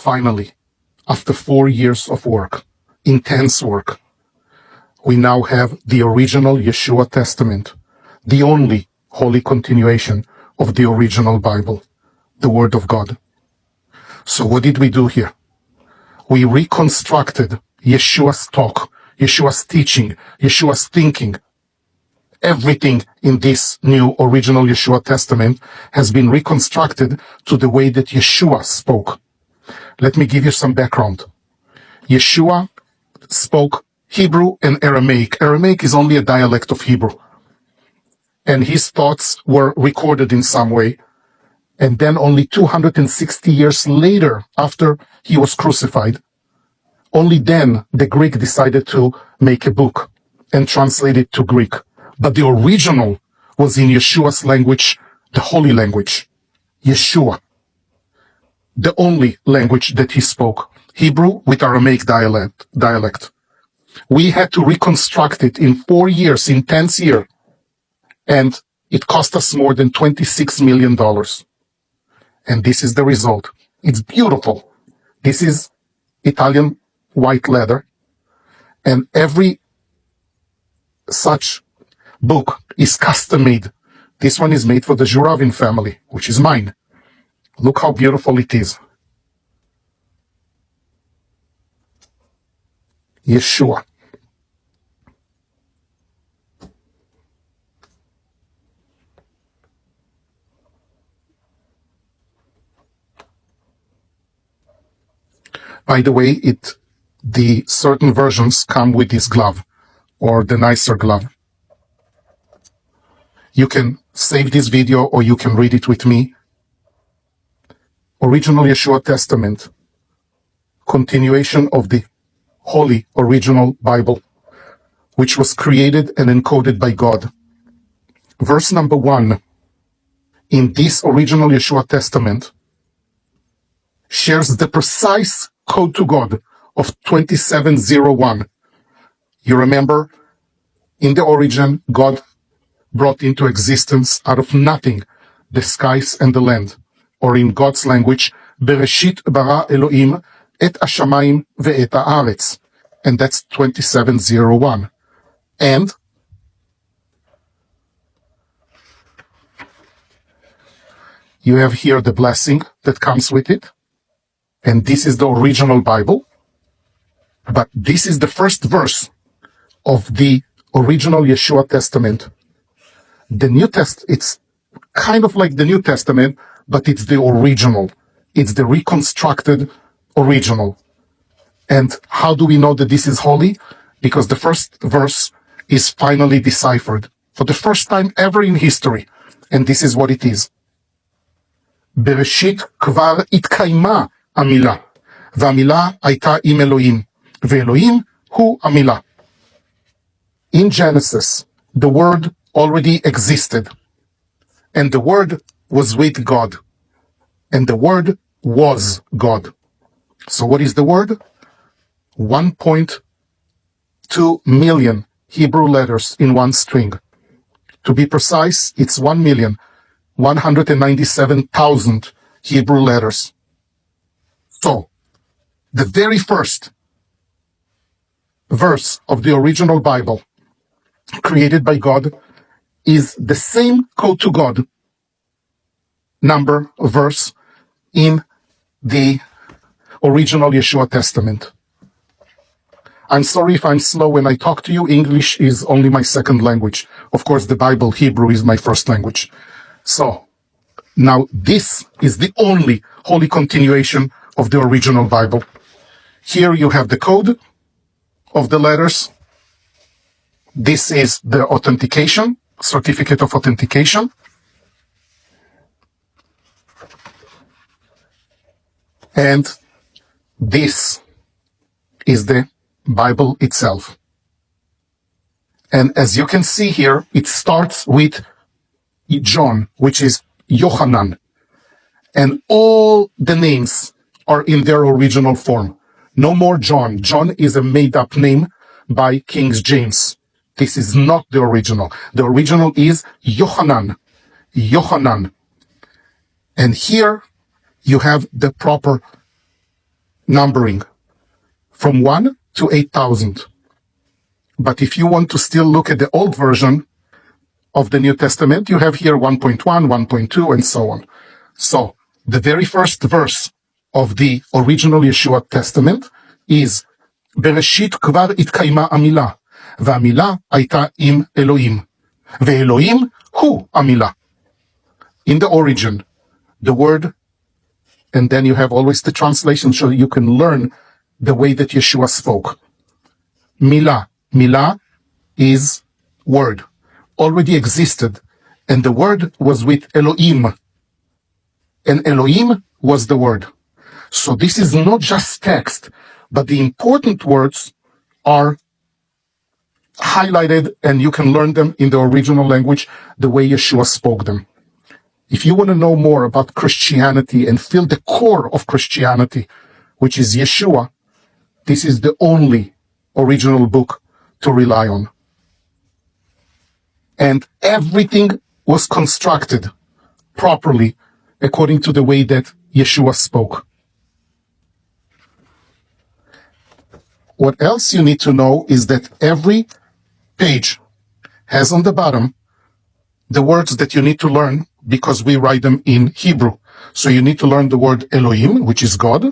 Finally, after 4 years of work, intense work, we now have the original Yeshua Testament, the only holy continuation of the original Bible, the Word of God. So what did we do here? We reconstructed Yeshua's talk, Yeshua's teaching, Yeshua's thinking. Everything in this new original Yeshua Testament has been reconstructed to the way that Yeshua spoke. Let me give you some background. Yeshua spoke Hebrew and Aramaic. Aramaic is only a dialect of Hebrew. And his thoughts were recorded in some way. And then only 260 years later, after he was crucified, only then the Greek decided to make a book and translate it to Greek. But the original was in Yeshua's language, the holy language, Yeshua, the only language that he spoke, Hebrew with Aramaic dialect. We had to reconstruct it in 4 years, intense year, and it cost us more than $26 million. And this is the result. It's beautiful. This is Italian white leather, and every such book is custom made. This one is made for the Juravin family, which is mine. Look how beautiful it is. Yeshua. By the way, the certain versions come with this glove, or the nicer glove. You can save this video or you can read it with me. Original Yeshua Testament, continuation of the holy original Bible, which was created and encoded by God. Verse number 1 in this original Yeshua Testament shares the precise code to God of 2701. You remember, in the origin, God brought into existence out of nothing the skies and the land, or in God's language, Bereshit bara Elohim et hashamayim ve'et haaretz, and that's 2701. And you have here the blessing that comes with it, and this is the original Bible, but this is the first verse of the original Yeshua Testament. The New Testament, it's kind of like the New Testament, but it's the original. It's the reconstructed original. And how do we know that this is holy? Because the first verse is finally deciphered for the first time ever in history. And this is what it is. Bereshit kvar itkayma המילה, והמילה הייתה עם אלוהים, ואלוהים הוא המילה. In Genesis, the word already existed, and the word was with God, and the word was God. So what is the word? 1.2 million Hebrew letters in one string. To be precise, it's 1,197,000 Hebrew letters. So, the very first verse of the original Bible, created by God, is the same code to God number, verse, in the original Yeshua Testament. I'm sorry if I'm slow when I talk to you. English is only my second language. Of course, the Bible, Hebrew, is my first language. So, now this is the only holy continuation of the original Bible. Here you have the code of the letters. This is the authentication, certificate of authentication. And this is the Bible itself. And as you can see here, it starts with John, which is Yohanan. And all the names are in their original form. No more John. John is a made-up name by King James. This is not the original. The original is Yohanan. Yohanan. And here you have the proper numbering from 1 to 8,000. But if you want to still look at the old version of the New Testament, you have here 1.1, 1.2, and so on. So the very first verse of the original Yeshua Testament is בראשית כבר התקיימה המילה, והמילה הייתה עם אלוהים, ואלוהים הוא המילה. In the origin, the word, and then you have always the translation so you can learn the way that Yeshua spoke. Milah. Milah is word, already existed, and the word was with Elohim, and Elohim was the word. So this is not just text, but the important words are highlighted, and you can learn them in the original language the way Yeshua spoke them. If you want to know more about Christianity and feel the core of Christianity, which is Yeshua, this is the only original book to rely on. And everything was constructed properly according to the way that Yeshua spoke. What else you need to know is that every page has on the bottom the words that you need to learn because we write them in Hebrew. So you need to learn the word Elohim, which is God.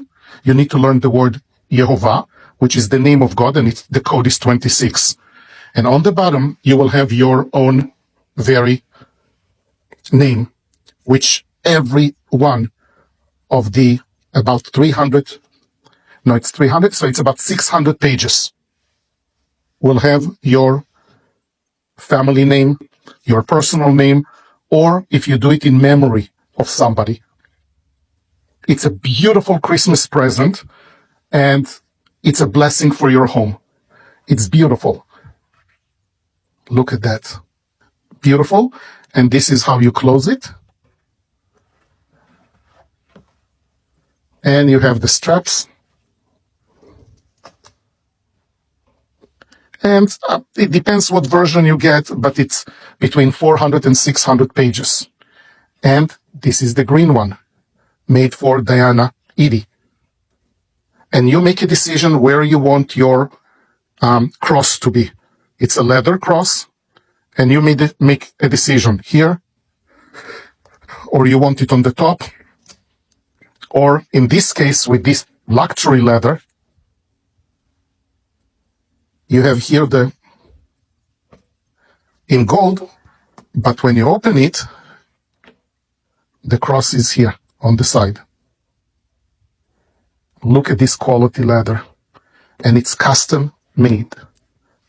You need to learn the word Yehovah, which is the name of God, and the code is 26. And on the bottom, you will have your own very name, which every one of the about 300, no, it's 300, so it's about 600 pages, will have your family name, your personal name, or if you do it in memory of somebody. It's a beautiful Christmas present, and it's a blessing for your home. It's beautiful. Look at that. Beautiful. And this is how you close it. And you have the straps. And it depends what version you get, but it's between 400 and 600 pages. And this is the green one, made for Diana Edie. And you make a decision where you want your cross to be. It's a leather cross, and you make a decision here, or you want it on the top, or in this case, with this luxury leather, you have here in gold, but when you open it, the cross is here on the side. Look at this quality leather, and it's custom made.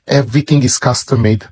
Everything is custom made.